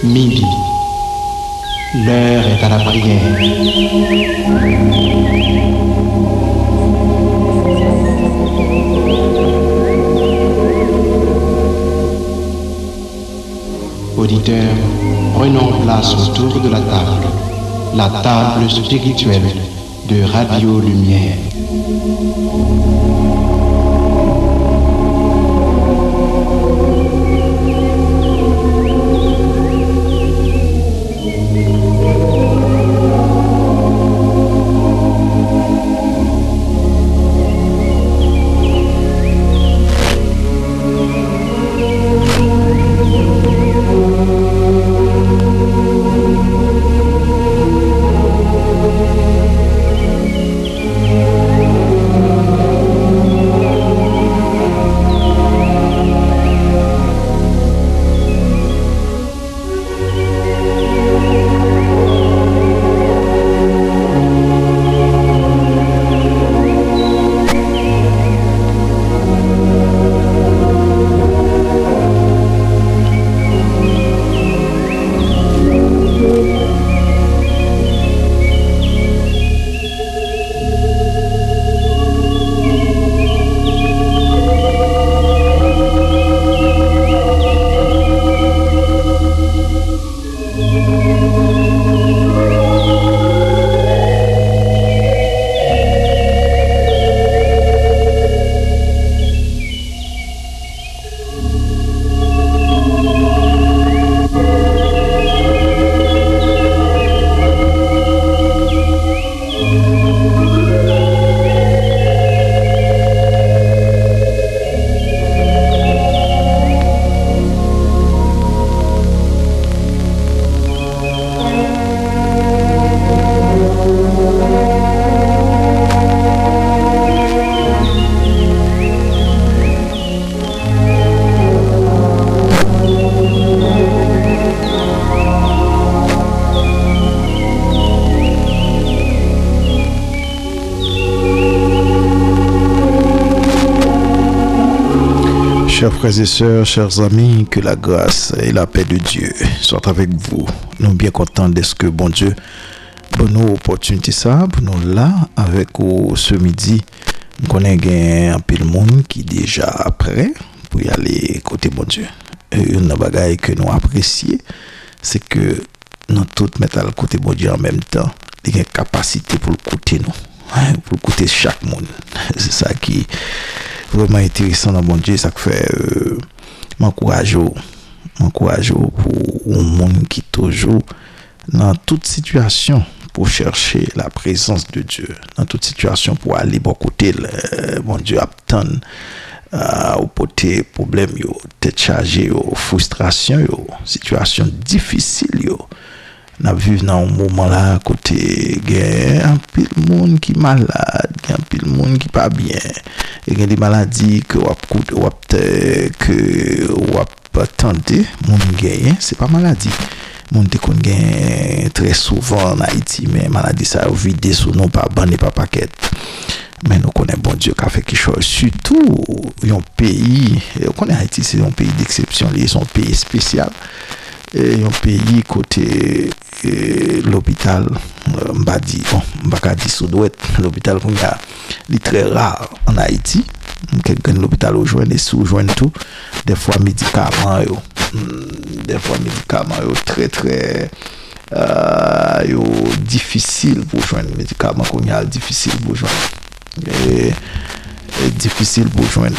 Midi, l'heure est à la prière. Auditeurs, prenons place autour de la table spirituelle de Radio Lumière. Chers frères et sœurs, chers amis, que la grâce et la paix de Dieu soient avec vous. Nous sommes bien contents de ce que bon Dieu pour nous opportunité ça, pour nous là avec vous ce midi. Nous connaissons un peu le monde qui est déjà prêt pour y aller côté bon Dieu. Et une bagaille que nous apprécions, c'est que nous tous mettons à côté bon Dieu en même temps. Il y a une capacité pour écouter nous, pour écouter chaque monde. C'est ça qui est vraiment intéressant dans bon Dieu. Ça fait m'encourage pour un monde qui toujours dans toute situation pour chercher la présence de Dieu, dans toute situation pour aller bon côté bon Dieu attend au côté problème yo tête chargée yo frustration yo situation difficile yo n'a vu dans un moment là côté un pile monde qui malade un pile monde qui pas bien et des maladies que attendez monde gagne c'est pas maladie monde te qu'on gagne très souvent en Haïti mais maladie ça vidé sous non pas bande pas paquet mais nous connaissons bon Dieu qui a fait quelque chose surtout un pays on connaît Haïti c'est un pays d'exception c'est un pays spécial et un pays côté l'hôpital m'a dit sud-ouest l'hôpital qu'on a est très rare en Haïti quelqu'un l'hôpital au joindre et sous joindre tout des fois médicaments très très difficile pour joindre médicaments qu'on a difficile pour joindre et difficile pour joindre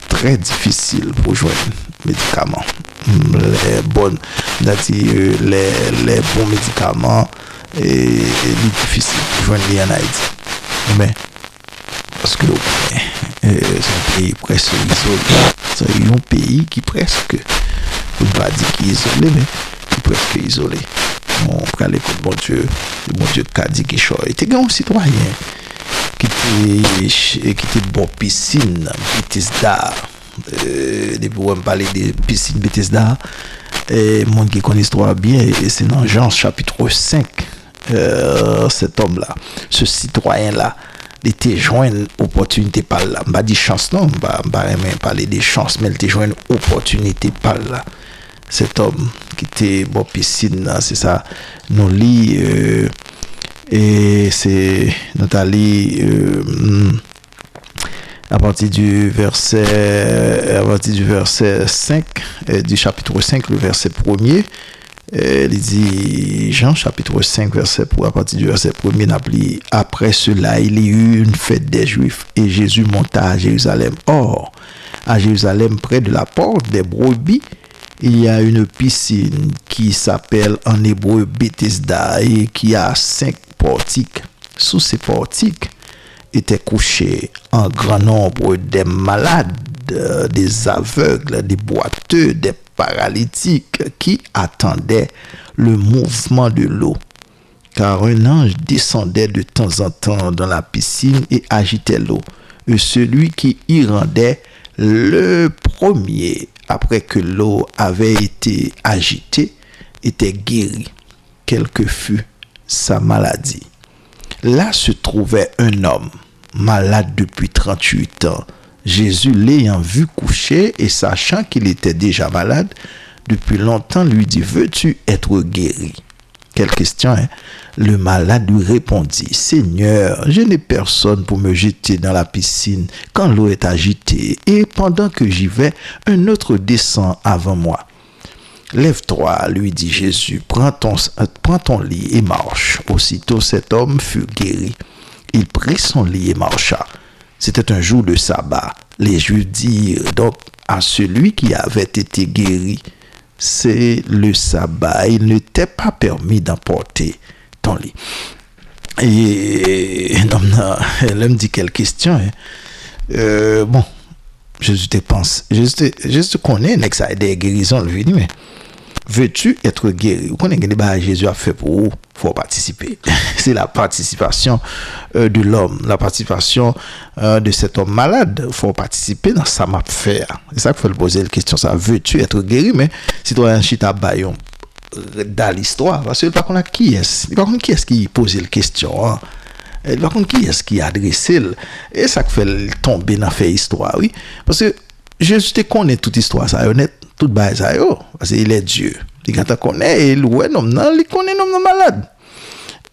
très difficile pour joindre médicaments les bonnes les bons médicaments et difficile pour joindre en Haïti mais parce que c'est un pays presque isolé c'est un pays qui presque on ne pas dire qu'il est isolé mais qui presque isolé on prend l'écoute bon Dieu qui a dit quelque chose et t'es un citoyen qui était bon piscine Bethesda depuis on parler de piscine Bethesda et monde qui connaît l'histoire bien et c'est dans Jean chapitre 5 cet homme là ce citoyen là il te joindre opportunité par là. Pas dit chance non, pas même parler des chances, mais il te joindre opportunité par là. Cet homme qui était bon piscine, c'est ça. Nous lit et c'est notre ali à partir du verset 5 du chapitre 5, le verset 1er. Il dit Jean chapitre 5 verset à partir du verset 1er n'appli après cela il y eut une fête des Juifs et Jésus monta à Jérusalem. Or à Jérusalem près de la porte des brebis il y a une piscine qui s'appelle en hébreu Bethesda et qui a 5 portiques. Sous ces portiques étaient couchés en grand nombre des malades, des aveugles, des boiteux, des paralytiques qui attendaient le mouvement de l'eau. Car un ange descendait de temps en temps dans la piscine et agitait l'eau. Et celui qui y rendait le premier, après que l'eau avait été agitée, était guéri, quelle que fût sa maladie. Là se trouvait un homme malade depuis 38 ans. Jésus, l'ayant vu coucher et sachant qu'il était déjà malade depuis longtemps, lui dit: veux-tu être guéri? Quelle question, hein? Le malade lui répondit: Seigneur, je n'ai personne pour me jeter dans la piscine quand l'eau est agitée, et pendant que j'y vais, un autre descend avant moi. Lève-toi, lui dit Jésus, prends ton lit et marche. Aussitôt cet homme fut guéri. Il prit son lit et marcha. C'était un jour de sabbat. Les Juifs dirent donc à celui qui avait été guéri: c'est le sabbat, il ne t'est pas permis d'emporter ton lit. Et elle me dit quelle question. Hein? Bon, Jésus te pense. Jésus te connaît, n'est-ce que ça a des guérisons, le venu, mais veux-tu être guéri? Vous connaissez que Jésus a fait pour vous? Il faut participer. C'est la participation de l'homme, la participation de cet homme malade. Il faut participer dans sa map faire. C'est ça qu'il faut poser la question. Ça, veux-tu être guéri? Mais si tu as un chita bayon dans l'histoire, parce que par contre, qui est-ce qui pose la question? Hein? Par contre, qui est-ce qui a adressé? Et ça fait tomber dans fait histoire, oui. Parce que Jésus te connaît toute histoire, ça est honnête. Tout bas ça yo parce qu'il est Dieu. Il quand connaît il ouais non il connaît non malade.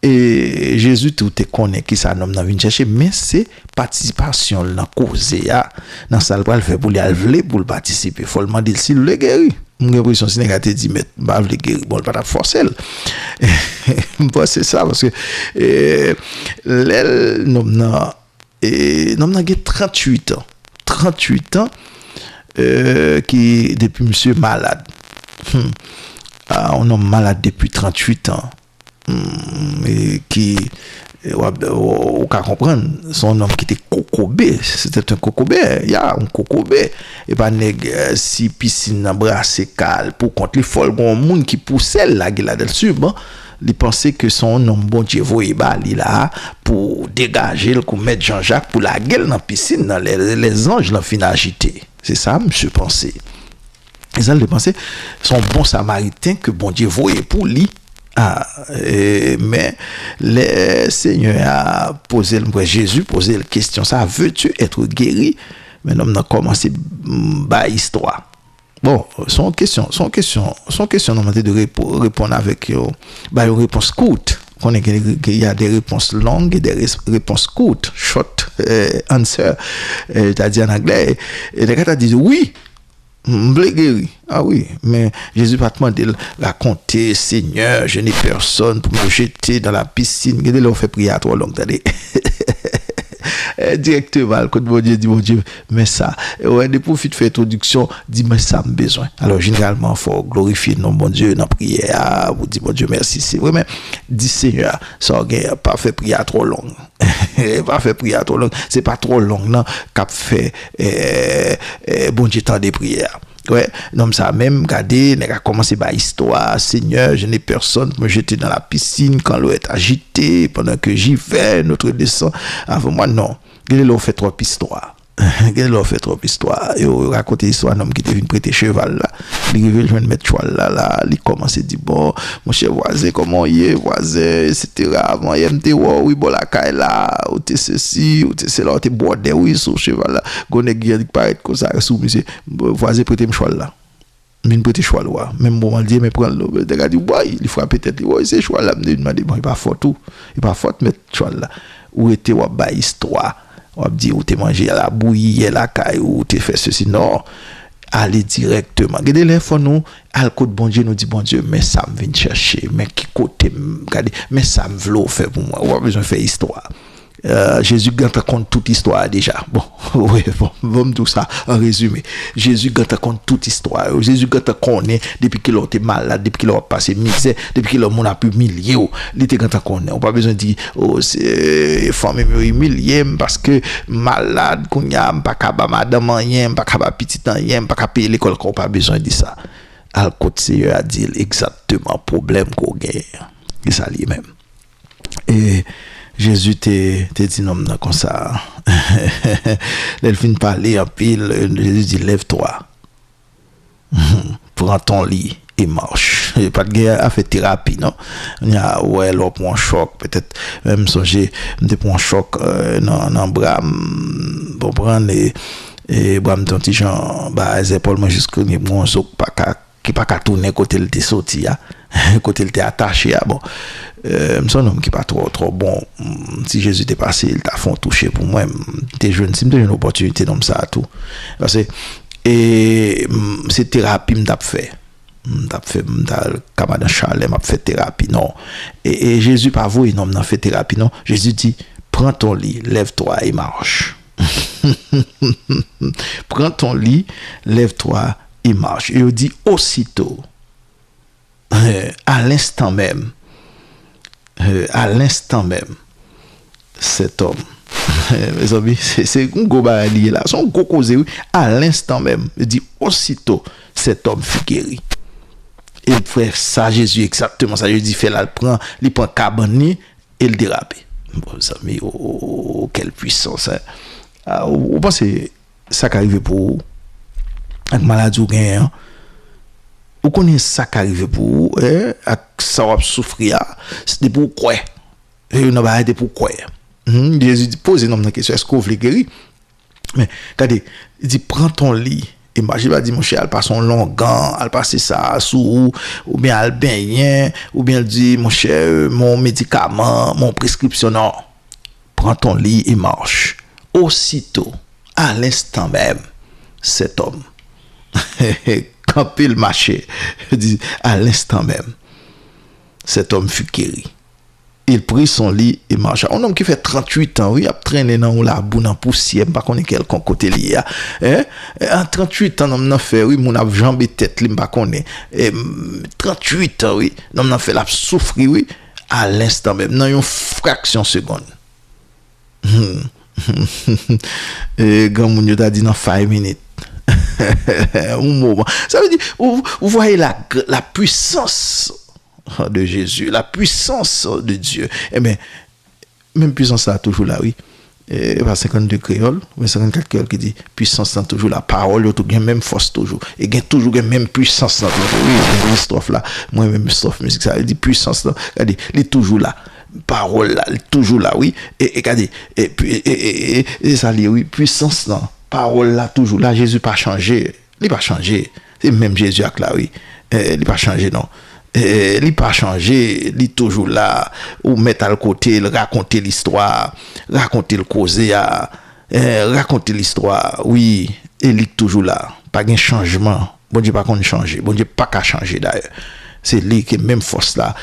Et Jésus tout te connaît qui ça non vient chercher mais c'est participation dans cause dans ça le faire pour aller pour participer. Faut le demander s'il le guéri. Mon impression c'est négatif dit mais pas le guéri bon pas forcer. Bon c'est ça parce que non et non 38 ans. 38 ans qui depuis monsieur malade. Un homme malade depuis 38 ans. Et qui on peut comprendre son homme qui était cocobé, c'était un cocobé, il y a un cocobé et pas nèg si piscine embrasser cal pour contre les folles bon monde qui poussait la là-dessus bon. Il pensait que son homme bon Dieu voyait bali là pour dégager le coup mettre Jean-Jacques pour la gueule dans piscine dans les anges l'ont fin agité. C'est ça monsieur pensait. Ils allaient penser son bon samaritain que bon Dieu voyait pour lui. Mais le Seigneur a posé Jésus posé la question ça veux-tu être guéri? Mais l'homme a commencé par histoire. Bon, son question normalement de répondre avec une réponse courte. On est qu'il y a des réponses longues et des réponses courtes, short answer, c'est-à-dire en anglais. Et les gars disent oui. Guéri. Ah oui, mais Jésus va te demander raconter, Seigneur, je n'ai personne pour me jeter dans la piscine. Regardez là, on fait prière trop longue, attendez. Directement, quand mon Dieu dit, mon Dieu, mais ça, ouais, des profits faire introduction, dit, mais ça me besoin. Alors, généralement, il faut glorifier non, mon Dieu, dans la prière, vous dites, mon Dieu, merci. C'est vrai, mais dis, Seigneur, ça, pas fait prière trop longue. Pas fait prière trop longue. C'est pas trop long, non, qu'a fait, bon Dieu, tant de prières. Ouais, non, ça même, regardez, on a commencé par histoire. Seigneur, je n'ai personne pour me jeter dans la piscine quand l'eau est agitée, pendant que j'y vais, notre descend avant moi. Non, il a fait trop histoire. Qu'elle a fait trop histoire. Il raconte l'histoire d'un homme qui était venu prêter cheval là. Il arrive je mettre cheval là, il commence à dire bon, mon cher voisin comment il est voisin etc. Moi il me oui bon la caille là, ou t'es ceci, ou t'es cela, ou t'es bordé oui sur cheval là. Gonne qui paraît comme ça sous monsieur voisin prêter cheval là. Mine prêter cheval là. Même moment dit mais prendre le gars dit ouais, il frappe peut-être ouais c'est cheval là me demande bon il pas fort tout. Il pas fort mettre cheval là. Où était ou ba histoire. On dit ou t'es mangé à la bouillie, à la caille, ou t'es fait ceci. Non, allez directement. Regardez l'info, nous, à le côté bon Dieu, nous dit bon Dieu, mais ça me vient chercher, mais qui côté, regardez, mais ça me veut faire pour moi. On a besoin de faire histoire. Jésus raconte toute histoire déjà. Bon, oui, bon, vamos tout ça en résumé. Jésus raconte toute histoire. Jésus connaît depuis qu'il a été malade, depuis qu'il a passé misère, depuis qu'il a mon a pu humilier. Il était connaît. On pas besoin de dire oh c'est femme humilié parce que malade qu'on y a pas capable madame rien, pas capable petit rien, pas capable payer l'école qu'on pas besoin de ça. Al côté a dit exactement problème qu'on gagne. Et ça lui-même. Et Jésus te dit non comme ça. Elle finit parler en pile. Jésus dit lève-toi, prends ton lit et marche. Pas de guerre à faire thérapie non. Il a ouais là pour un choc peut-être même songer me pour un choc dans bras pour prendre et bras ton petit Jean bah les épaules moi jusque mon soc pas qui pas qu'à tourner côté il était sorti côté il était attaché bon son homme qui pas trop bon si Jésus était passé il t'a fait toucher pour moi t'es jeune si me donne une opportunité comme ça tout parce que et c'est thérapie m't'a fait camarade Charles m'a fait thérapie non et Jésus pas vous non m'a fait thérapie non Jésus dit prends ton lit lève-toi et marche prends ton lit lève-toi et marche et il dit aussitôt à l'instant même cet homme mes amis c'est un gros barrière là son gros causé à l'instant même il dit aussitôt cet homme fut guéri et frère ça Jésus exactement ça Jésus fait là il prend cabane et le dérape bon amis oh, quelle puissance hein? Vous pensez ça qui arrive pour avec maladie ou gain vous connaissez ça qui arrive pour vous avec ça va souffrir c'est pour quoi et on va aider pour quoi Jésus dit pose une question est-ce que vous voulez guérir mais regardez il dit prends ton lit et moi je vais dire mon cher elle passe son long gant elle passe ça sous ou bien elle baigner ou bien elle dit mon cher mon médicament mon prescription non prends ton lit et marche aussitôt à l'instant même cet homme quand il marchait à l'instant même cet homme fut guéri. Il prit son lit et marcha. Un homme qui fait 38 ans, oui, a traîné dans la boue dans poussière, pas connaît quelqu'un côté lié. En 38 ans, on a fait, oui, mon a jambé tête, li pas connaît. 38 ans, oui, on a fait la souffrir, oui, à l'instant même, dans une fraction seconde. Et grand moun yo t'a dit dans 5 minutes. Un moment. Ça veut dire, vous voyez la puissance de Jésus, la puissance de Dieu. Eh bien, même puissance là toujours là, oui. Et pas 52 créoles, mais 54 créoles qui dit puissance là toujours la parole, tout gain même force toujours. Et gain toujours gain même puissance là toujours. Oui, une strophe là, moi même strophe musique ça dit puissance là, regardez, il est toujours là. Parole là, toujours là, oui. Et regardez, et puis et ça dit oui, puissance là, parole là toujours là, Jésus pas changé. Il pas changé. C'est même Jésus là, oui. Il pas changé non. Il pas changé, il toujours là ou mettre à côté, raconter l'histoire, raconter le causer raconter l'histoire. Oui, il est toujours là, pas de changement. Bon Dieu pas qu'on changer, bon Dieu pas qu'à changer d'ailleurs. C'est lui qui même force là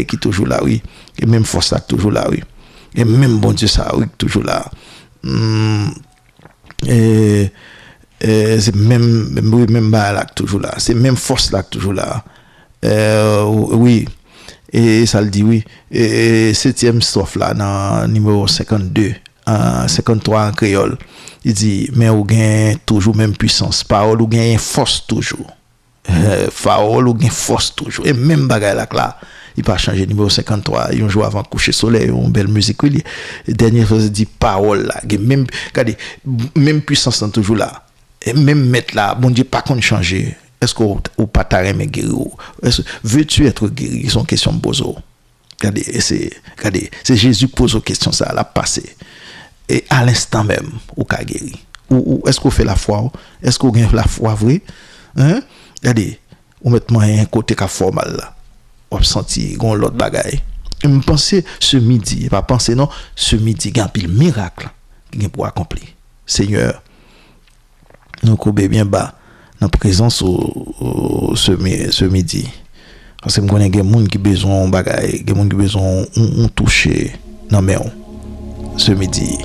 qui toujours là oui, et même force là toujours là oui. Et même bon Dieu ça oui toujours là. C'est même là toujours là, c'est même force là toujours là. Oui, et ça le dit oui. Et 7e strophe là, dans numéro 52, 53 en créole, il dit, mais ou gain toujours même puissance, parole ou gain force toujours. Parole ou gain force toujours. Et même bagaille là, il pas changer numéro 53, il joue avant coucher soleil, une belle musique li. Dernière chose dit parole là, même regardez, même puissance sont toujours là. Et même mettre là, bon Dieu pas qu'on changer. Est-ce qu'on ou pas ta remet guéri ou veux-tu être guéri? Ils sont question bozo. Regardez, c'est Jésus qui pose aux questions ça, la passé. Et à l'instant même, ou ka guéri. Ou est-ce qu'on fait la foi? Est-ce qu'on gagne la foi vrai? Hein? Regardez, ou mettez-moi un côté qui formal là. On senti gon l'autre bagaille. Et me penser ce midi, pas penser non, ce midi il y a un pile miracle qui pour accomplir. Seigneur, nous coubez bien bas dans présence ce midi. Parce que me connais des monde qui besoin bagaille, des monde qui besoin on toucher dans mais ce midi.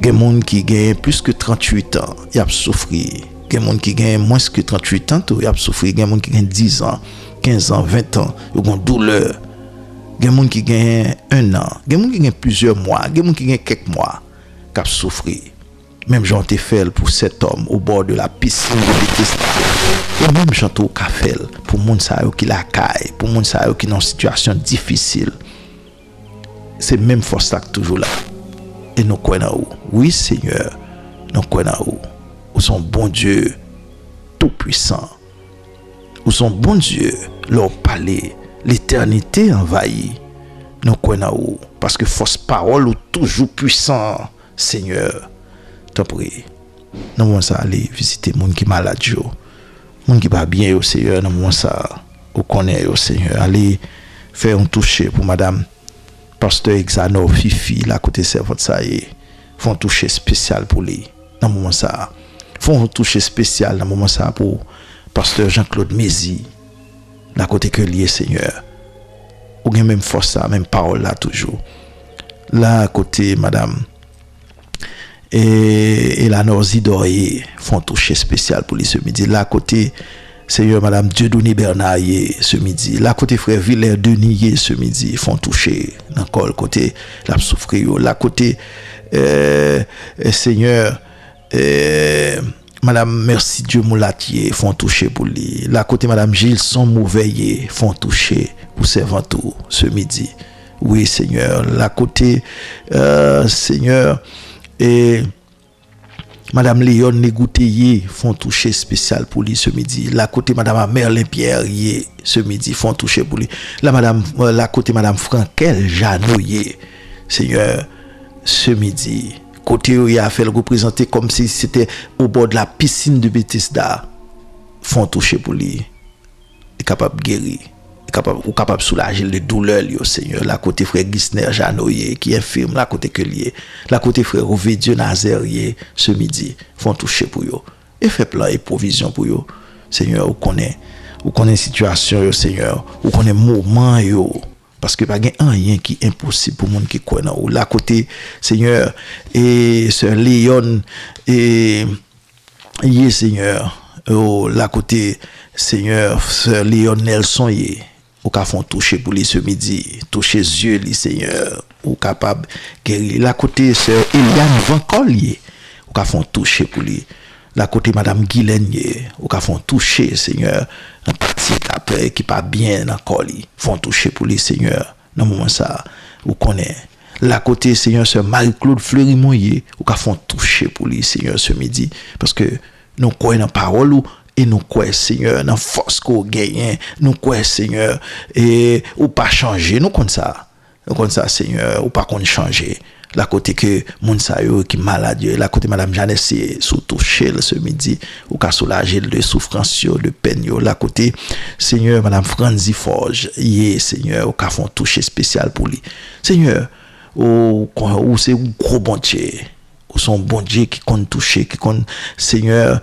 Des monde qui gagne plus que 38 ans, il a souffrir. Des monde qui gagne moins que 38 ans, il a souffrir. Des monde qui gagne 10 ans, 15 ans, 20 ans, il a une douleur. Des monde qui gagne 1 an, des monde qui gagne plusieurs mois, des monde qui gagne quelques mois qui a souffrir. Même Jean te fait pour cet homme au bord de la piscine de Bethesda. Et même Jean te fait pour moun sa yo qui la caille, pour moun sa yo qui dans une situation difficile. C'est même force là toujours là. Et nous croyons où? Oui Seigneur, nous croyons où? Où sont bon Dieu tout puissant. Où sont bon Dieu leur palais, l'éternité envahie. Nous croyons où? Parce que force parole ou toujours puissant, Seigneur. T'en prie. Nous allons aller visiter les gens qui sont malades, les gens qui va bien au Seigneur, nous allons connaître au Seigneur. Allez faire un toucher pour Madame Pasteur Exano Fifi, la côté servante ça y est. Font un toucher spécial pour lui. Dans le moment ça. Font un toucher spécial dans le moment ça pour Pasteur Jean-Claude Mézi, la côté que lié Seigneur. Ou bien même force ça, même parole là toujours. Là côté Madame et la Norzi Dorier font toucher spécial pour lui ce midi. Là côté Seigneur Madame Dieudonné Bernard ce midi. Là côté frère Villers Denis ce midi font toucher encore côté la souffrir. Là côté Seigneur Madame Merci Dieu Moulatier font toucher pour lui. Là côté Madame Gilson Mouveillé font toucher pour servantou ce midi. Oui Seigneur. Là côté Seigneur et Madame Léon Négoutéier font toucher spécial pour lui ce midi. La côté Madame Merlin Pierre ce midi font toucher pour lui. La côté Madame Frankel Janoyer, Seigneur, ce midi. Côté où il a fait le représenter comme si c'était au bord de la piscine de Bethesda. Font toucher pour lui. Est capable de guérir. Capable de soulager les douleurs au Seigneur. La côté frère Gisner Janoyer qui est infirme, la côté que lié. La côté frère Ovidio Nazaire ce midi font toucher pour eux. Et fait plan et provision pour eux. Seigneur, vous connaissez situation yo Seigneur, vous connaissez mouvement yo parce que pas rien qui est impossible pour monde qui connaît ou la côté Seigneur et sœur Léon et Seigneur la côté Seigneur sœur Léon Nelson ou ka font toucher pour lui ce midi, toucher yeux li Seigneur, ou capable guérir. La côté sœur Eliane Vancolier, ou ka font toucher pour lui. La côté madame Guylaine, ou ka font toucher Seigneur, un parti après qui pas bien encore li, font toucher pour lui Seigneur. Dans moment ça, ou connaît. La côté Seigneur sœur Marie-Claude Fleury-Moyer, ou ka font toucher pour lui Seigneur ce midi parce que nous croyons en parole ou et nous croyons Seigneur dans force qu'on gagne, nous croyons Seigneur et ou pas changer, nous comme ça Seigneur ou pas qu'on changer. La côté que moun sa yo qui malade, la côté madame Jeannette sous toucher ce midi ou ka soulager de souffrance de peine yo, la côté Seigneur madame Franzi Forge, Seigneur ou ka font toucher spécial pour lui. Seigneur ou c'est un gros bon Dieu. Ou son bon Dieu qui compte toucher, qui compte Seigneur,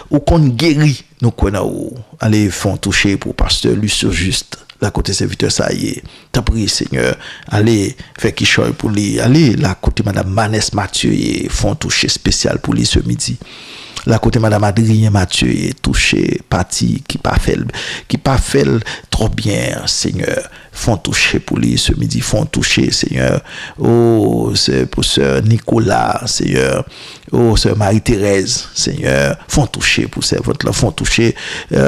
ou compte guérir, nous connaissons, allez, font toucher pour pasteur Lucio Juste, la côté serviteur ça y est, t'as prié Seigneur, allez, faire qui choisit pour lui, allez, la côté madame Manès Mathieu, font toucher spécial pour lui ce midi. La côté madame Adrien Mathieu est touché parti qui pas fait trop bien Seigneur font toucher pour lui ce midi, font toucher, Seigneur. Oh, c'est pour sœur Nicolas, Seigneur. Oh, sœur Marie-Thérèse, Seigneur, font toucher pour servante là, font toucher,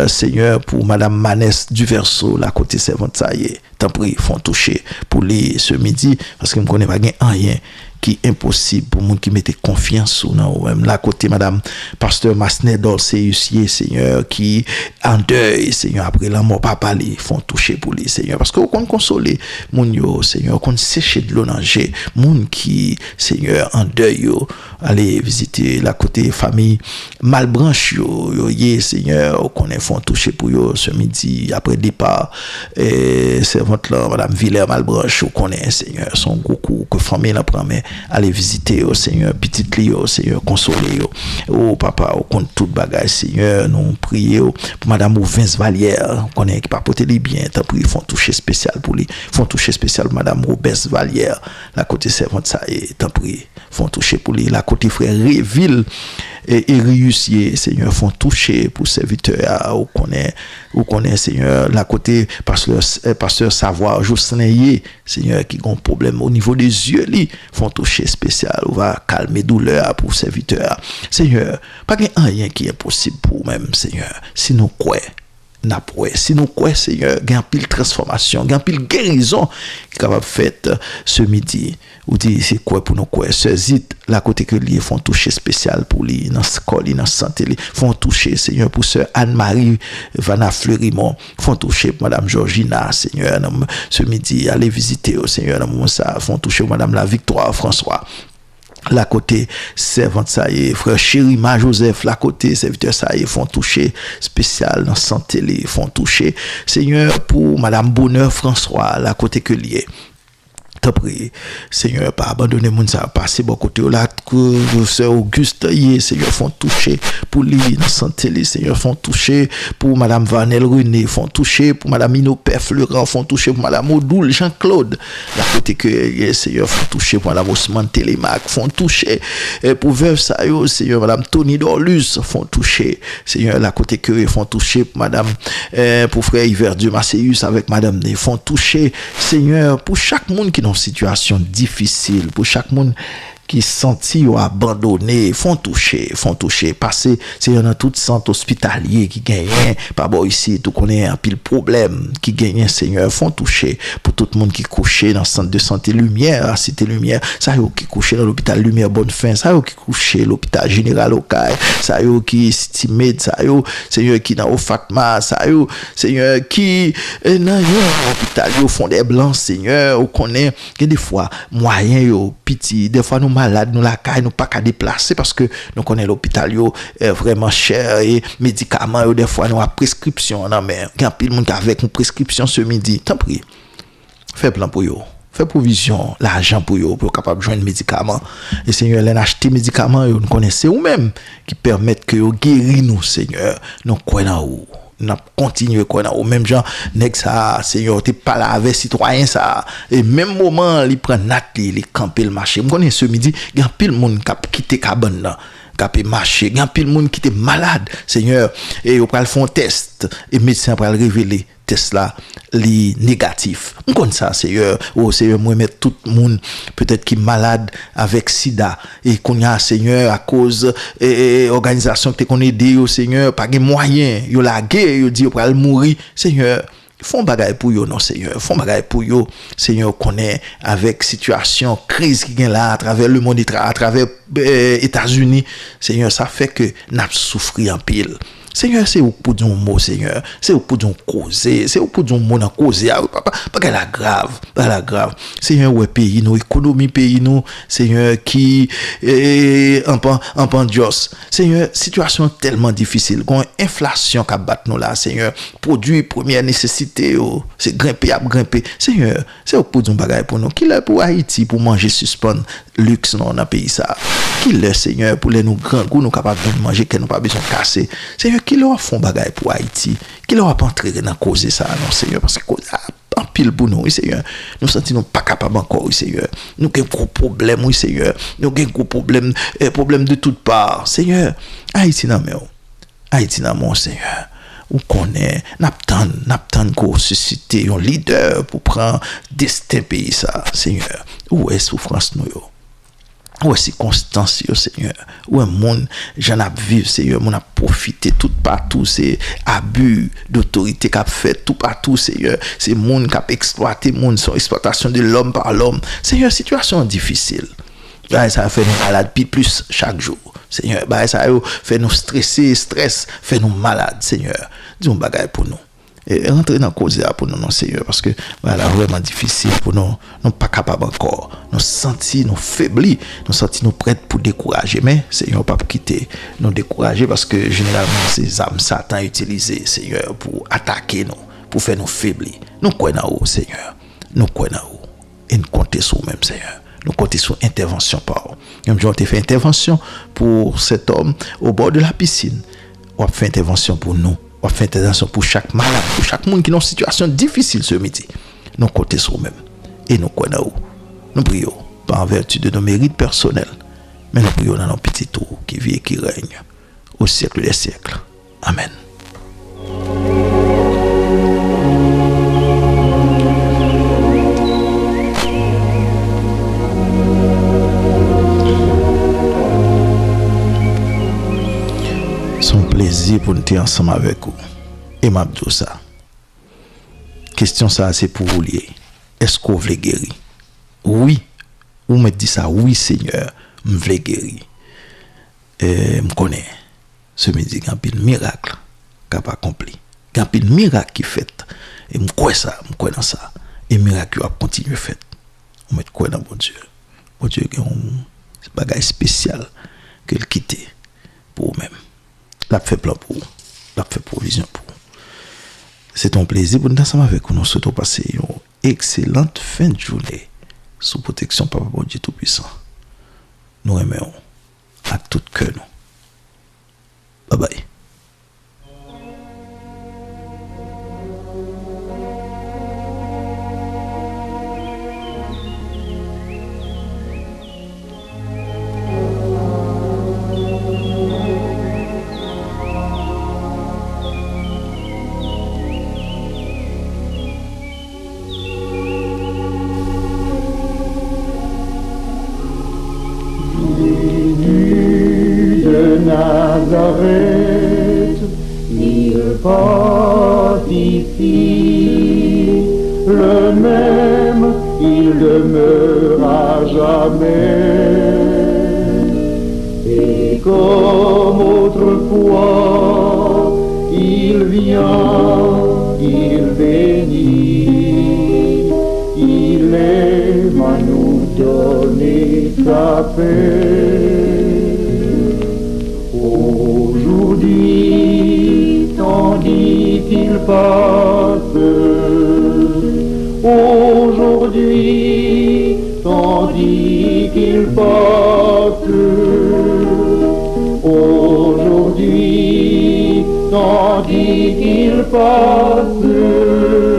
Seigneur, pour Madame Manès du Verseau, la côté servante, ça y est, t'en prie, font toucher pour lui ce midi, parce que je ne connais pas rien qui est impossible pour monde qui mettait confiance ou non, même la côté Madame Pasteur Masner Dolce-Hussier, Seigneur, qui en deuil, Seigneur, après la mort, papa, les font toucher pour lui, Seigneur, parce que vous compte consoler, mon yo, Seigneur, qu'on sécher de l'eau nager, moun qui, Seigneur, en deuil, yo, allez visiter la côté famille Malbranche, yo, Seigneur, qu'on est font toucher pour yo ce midi, après départ, et servante là, Madame Villers Malbranche, qu'on est, Seigneur, son gros coup, que famille la prend, mais allez visiter au Seigneur, petite Lio, Seigneur, consoler yo. Oh papa, au compte tout bagage, Seigneur, nous prions pour Madame Vince Vallière, qu'on est qui pas porter les biens, tant pis, font toucher spécial pour lui, font toucher spécial pour Madame Robes Vallière, la côté servante ça et tant pis, font toucher pour lui, la côté frère Réville et Riussier, Seigneur, font toucher pour serviteur, ou connaît, Seigneur, la côté pasteur Savoir, Josneye, Seigneur, qui ont un problème au niveau des yeux, li, font toucher spécial, ou va calmer douleur pour serviteur. Seigneur, pas qu'il y a rien qui est possible pour même, Seigneur, si nous croyons. Si nous croyons, Seigneur, il y a une pile transformation, il y a une pile guérison qui est capable de faire ce midi. Ou dit, c'est quoi pour nous croire? Ce zit, la côté que lui, font toucher spécial pour lui, dans ce corps, dans ce santé, font toucher, Seigneur, pour sœur Anne-Marie Vanna Fleurimont, font toucher pour Madame Georgina, Seigneur, ce midi, allez visiter au Seigneur, dans moment ça, font toucher pour Madame la Victoire François. La côté servante ça y est, frère Chérima Joseph, la côté serviteur ça y est, font toucher spécial dans santé, les font toucher, Seigneur, pour Madame Bonheur François, la côté que lié. T'as pris, Seigneur, pas abandonner mon ça passer bon côté là que sœur Auguste Seigneur font toucher pour lui dans santé, Seigneur font toucher pour Madame Vanel René, font toucher pour Madame Inopère Florent, font toucher pour Madame Odoul Jean-Claude, la côté que Seigneur font toucher pour Madame Ousmane Télémac, font toucher pour veuve Sayo, Seigneur, Madame Tony Dorlus, font toucher, Seigneur, la côté que font toucher pour Madame pour frère Yverdieu Macéus avec Madame Né, font toucher, Seigneur, pour chaque monde qui situation difficile, pour chaque monde qui senti ou abandonné, font toucher, passer, c'est dans tout centre hospitalier qui gagne, pas bon ici, tout connaît un pile problème qui gagne, Seigneur, font toucher pour tout le monde qui couché dans le centre de santé Lumière, la Cité Lumière, ça y est qui couché dans l'hôpital Lumière Bonne Fin, ça y est qui couché l'hôpital Général Okaï, ça y est qui City Med, ça y est, Seigneur, qui dans au Fatma, ça y est, Seigneur, qui dans l'hôpital au fond des Blancs, Seigneur, on connaît que des fois moyen yo petit, des fois nous malades, nous la caille, nous pas qu'à déplacer parce que nous connaissons l'hôpital yo vraiment cher et médicaments yo des fois nous a prescription non mais il y a pile monde avec une prescription ce midi, tant pis. Fais plan pour yo. Fais provision, l'argent pour yo pour capable joindre médicaments et Seigneur les acheter médicaments yo nous connaissez ou même qui permettent que yo guérir nous Seigneur. Nous croyons où n'a continuer quoi au même genre nèg ça Seigneur t'es pas là avec citoyen ça et même moment il prend nat il camper le marché me connais ce midi il y a pile monde qui quitter cabane là qui marché il y a pile monde qui était malade Seigneur et on va faire un test et médecin va révéler test là li négatif on connaît ça Seigneur oh Seigneur moi mettre tout le monde peut-être qui malade avec sida et qu'on y a Seigneur à cause organisation que qu'on aider au Seigneur pas de moyen yo la guerre yo dit yo va mourir Seigneur font bagaille pour yo non Seigneur font bagaille pour yo Seigneur connaît avec situation crise qui gagne là à travers le monde à travers États-Unis Seigneur ça fait que n'a souffrir en pile Seigneur, c'est au pour d'un mot, Seigneur. C'est au pour d'un causer. C'est au pour d'un mot dans causer. Pas qu'elle a grave. Elle a grave. Seigneur, ouais, pays, nous, économie, pays, nous. Seigneur, qui, en pandios. Seigneur, situation tellement difficile. Quand inflation qui bat nous là, Seigneur. Produit, première nécessité, c'est grimper, grimper. Seigneur, c'est au pour d'un bagage pour nous. Qui l'est pour Haïti, pour manger, suspendre, luxe, non, dans le pays, ça. Qui l'est, Seigneur, pour les nous grands goûts, nous capables de manger, qu'elle nous pas besoin de casser. Seigneur, qui leur font bagaille pour Haïti, qui leur a pas entré dans cause ça non Seigneur parce que en pile pour nous Seigneur nous sentons pas capable encore Seigneur nous avons gros problème oui Seigneur nous avons gros problème de toutes parts Seigneur Haïti non mais Haïti non mon Seigneur ou connaît, n'attend qu'on suscite un leader pour prendre destin pays ça, Seigneur. Où est souffrance nous yo? Où est circonstance yo, Seigneur? Où est monde j'en a vivre, Seigneur, mon a profité tout partout, c'est abus d'autorité qu'a fait tout partout, Seigneur. C'est monde qui a exploité monde, son exploitation de l'homme par l'homme. Seigneur, situation difficile. Bah, ça fait nous malades plus chaque jour. Seigneur, bah, ça fait nous stresser, fait nous malades, Seigneur. Dis-nous bagaille pour nous. Et rentrer dans la cause pour nous, non, Seigneur, parce que voilà, vraiment difficile pour nous, nous pas capables encore, nous sentis, nous faiblis, nous sentis nous prêts pour décourager, mais Seigneur, pas quitter, nous décourager parce que généralement ces âmes Satan utilisées, Seigneur, pour attaquer nous, pour faire nous faiblir. Nous croyons en vous, Seigneur, nous croyons en vous, et nous comptons sur nous-mêmes, Seigneur. Nous comptons sur intervention par vous. Comme Jean a fait intervention pour cet homme au bord de la piscine, on a fait intervention pour nous. On va faire intervention pour chaque malade, pour chaque monde qui est dans une situation difficile ce midi. Nous comptons sur nous-mêmes. Et nous connaissons. Nous prions, pas en vertu de nos mérites personnels, mais nous prions dans nos petits tours qui vit et qui règne au siècle des siècles. Amen. Son plaisir pour nous être ensemble avec vous. Et m'a dit ça. Question ça, c'est pour vous lier. Est-ce que vous voulez guérir? Oui. Vous me dites ça, oui Seigneur, je veux guérir. Et je connais. Ce midi, il y a un pile miracle qui n'a pas accompli. Il y a un pile miracle qui fait. Et je crois ça, je crois dans ça. Et le miracle va continuer à faire. Je me crois dans mon Dieu. Mon Dieu, il y a un bagage spécial qu'il quitte pour vous-même. L'a fait plan pour vous. L'a fait provision pour vous. C'est un plaisir pour nous ensemble avec vous. Nous souhaitons passer une excellente fin de journée sous protection Papa Bon Dieu Tout-Puissant. Nous aimons à tout cœur. Bye bye. Nazareth, il part ici, le même, il demeure à jamais. Et comme autrefois, il vient, il bénit, il aime à nous donner sa paix. Aujourd'hui, tandis qu'il passe, aujourd'hui, tandis qu'il passe, aujourd'hui, tandis qu'il passe.